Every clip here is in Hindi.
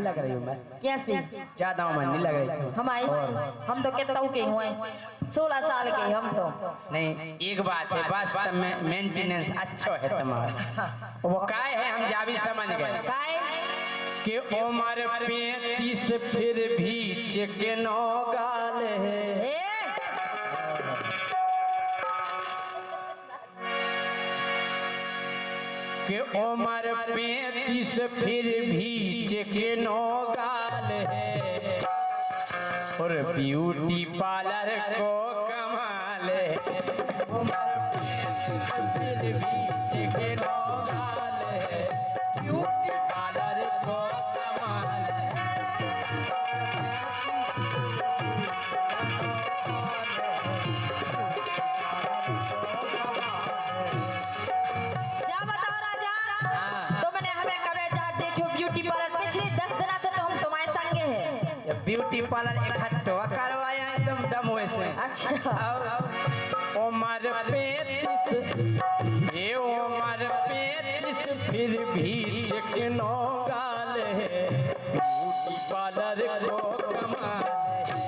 नहीं लग रही हूँ मैं? कैसे? ज्यादा उम्र नहीं लग रही थी। हम तो कितना के हुए 16 साल के हम तो। नहीं एक बात है, बस मेंटेनेंस अच्छा है तुम्हारा। वो काय है हम जावी समझ गए कि उम्र 35 फिर भी चिकनो गाल है। कि उम्र 35 फिर भी चिकनो गाल है और ब्यूटी पार्लर को कमाल है। उम्र 35 फिर भी चिकनो गाल है, ब्यूटी पार्लर को कमाल है। क्या बताओ राजा? तुमने हमें कभी जा देखो ब्यूटी पार्लर पिछले 10 दिन से तो हम तुम्हारे संगे हैं। ब्यूटी पार्लर इकट्ठा करवाया है तुम दम वैसे। अच्छा उम्र 35 ये उम्र 35 फिर भी चिकनो गाल है, ब्यूटी पार्लर को कमाल है।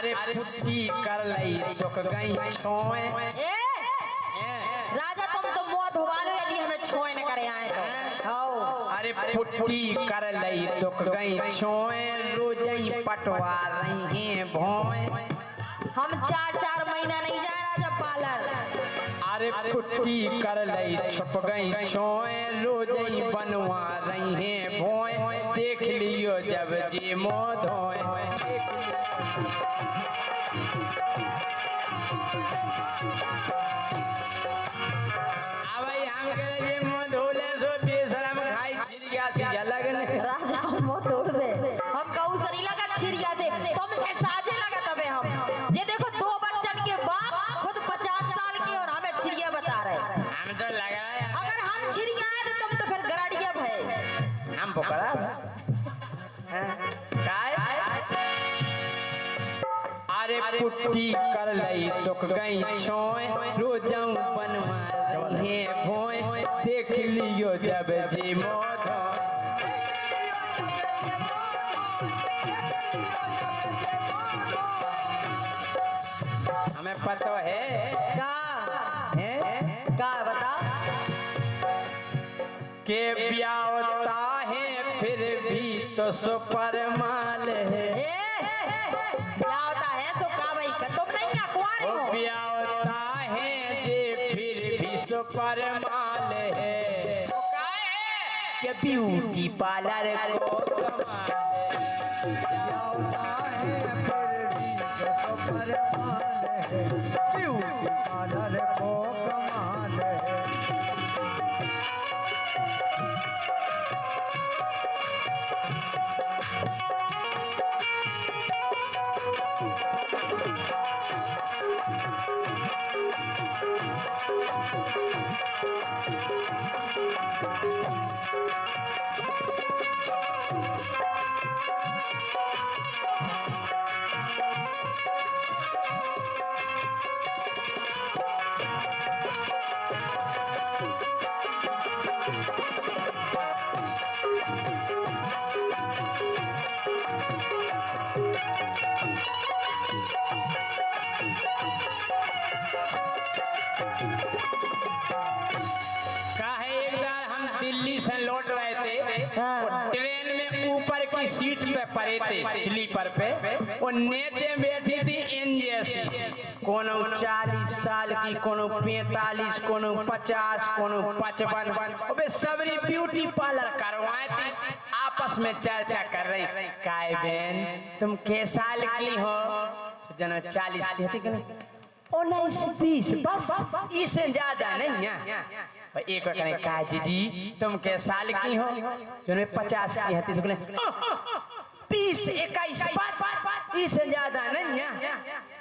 अरे पुट्टी कर लई चुक गई छोए। राजा तुम तो मुंह धोवा लो यदि हमें छोए न करे आए तो। अरे पुट्टी कर लई चुक गई छोए, रोजई पटवा रही हैं भोए। हम 4-4 महीना नहीं जाए राजा पार्लर। अरे पुट्टी कर लई छुप गई छोए, रोजई बनवा रही हैं भोए। देख लियो जब जी मुँह धोए। राजा मुंह तोड़ दे। हम कहू सरी लगा छिड़िया से तुमसे साजे लगा तबे हम ये देखो 2 बच्चन के बाप खुद 50 साल के और हमें छिड़िया बता रहे। हम तो लग रहा है अगर हम छिड़िया है तो तुम तो फिर गराड़िया भय। हम पकड़ा काय। अरे पुट्टी कर लई तुक गई छोए, रोजाऊ बनवा रही हैं भोए। देख लियो जब जी मोद हमें पता है का बता के ब्याह होता है फिर भी तो सुपर माल है। क्या होता है सो का भाई का तुम नहीं क्या कुंवारी हो? ब्याह होता है जे फिर भी सुपर माल है। के ब्यूटी पार्लर को कमाल ट्रेन में ऊपर की सीट पे पड़े थे स्लीपर पे, और नीचे बैठी थी एनजेसी। कोनो 40 साल की, कोनो 45, कोनो 50, कोनो 55। सबरी ब्यूटी पार्लर करवाए थे। आपस में चर्चा कर रही, काय बहन तुम के साल की हो? जन 40 की थी, 19-20 बस, इससे ज्यादा नहीं है। एक कहने का जी तुम के साल की हो? जो 50 की है, 20-21 बस, इससे ज्यादा नहीं है।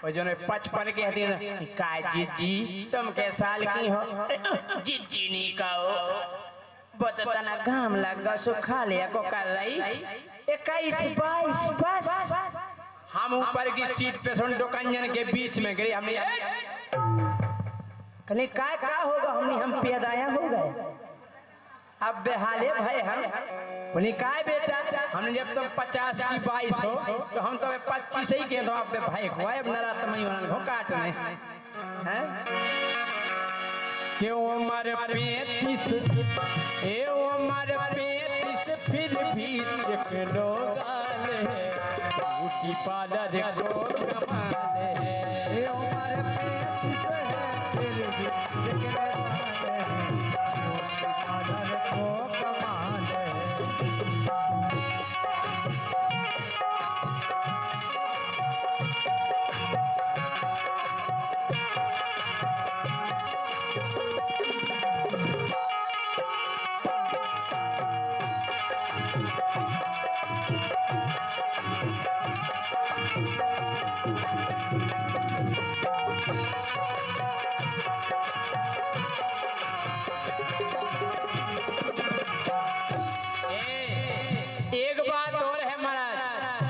वो जो 55 के हती ना काय जीजी तुम के साल की हो जीजी नहीं का हो बता ना घाम लगा सो खा लिया को कर रही 21 22 बस हम ऊपर की सीट पे सुन दुकान के बीच में गिरे हमने कहीं का होगा हम पैदाया हो गए अब बेहाले भाई हम बोली काय बेटा हमने जब तुम 50 की 22 हो तो हम तो 25 ही के दो अब भाई को अब नरा तमई वाला हो काटने हैं क्यों उम्र 35 ए उम्र 35 फिर भी चिकनो गाल है ब्यूटी पार्लर को कमाल है उम्र 35 है फिर भी चिकनो गाल है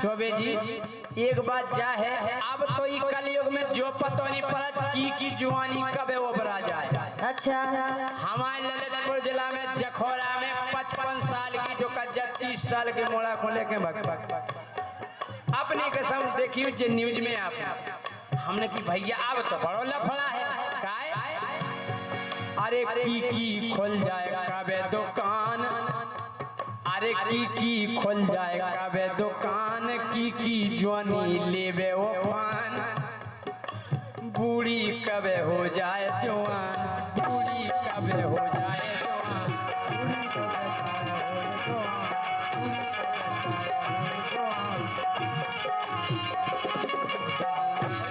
चौबे जी एक बात जा है अब तो ये कलयुग में जो पता नहीं पड़ा की जुआनी कब है वो बरा जाए। अच्छा हमारे ललितपुर जिला में जखौरा में 55 साल की जो कज्जा 30 साल के मोड़ा को लेके अपनी कसम देखी जो न्यूज में आप हमने की भैया अब तो बड़ो लफड़ा है काय अरे की खुल जाएगा कबे दुकान अरे की खुल जाएगा बे दुकान की जवानी लेबे वो पान बूढ़ी कबे हो जाए जवान बूढ़ी कबे हो जाए जवान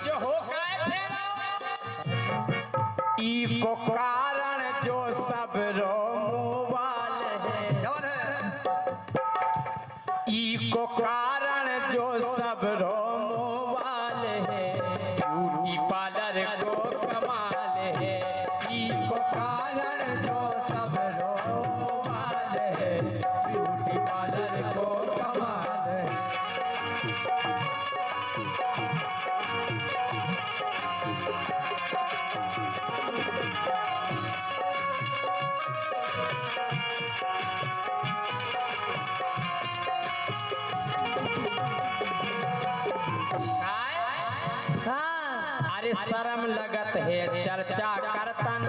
जो हो गए ई को कारण जो सब रो को कारण जो सब रो मोबाइल है ब्यूटी पार्लर को कमाल है को कारण जो सब रो मोबाइल है ब्यूटी पार्लर को कमाल है अरे शर्म लगत है चर्चा करतन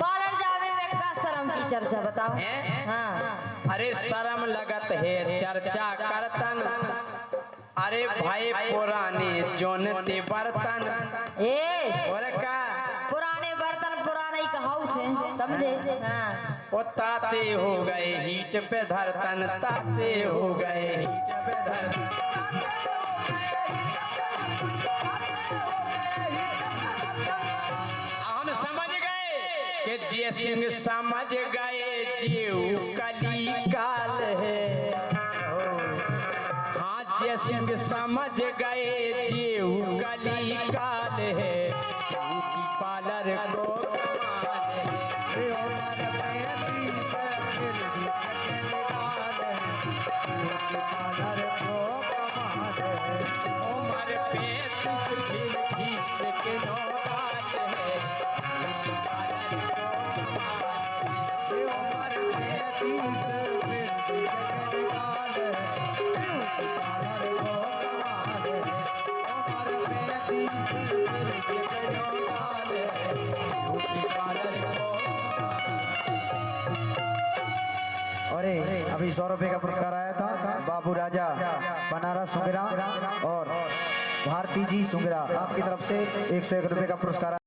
पार्लर जावे में का शर्म की चर्चा बताओ हाँ अरे शर्म लगत है चर्चा करतन अरे भाई पुराने जोनते बर्तन और का पुराने बर्तन पुराने ही कहाऊ थे समझे हाँ वो ताते हो गए हीट पे धरतन ताते हो गए हीट पे धरतन जय सिंह समझ गए जीव कली काल है हाँ जय सिंह समझ गए जीव कली काल है ब्यूटी पार्लर को अभी 100 रुपए का पुरस्कार आया था बाबू राजा बनारस सुंगरा और भारती जी सुंगरा आपकी तरफ से 101 रुपए का पुरस्कार।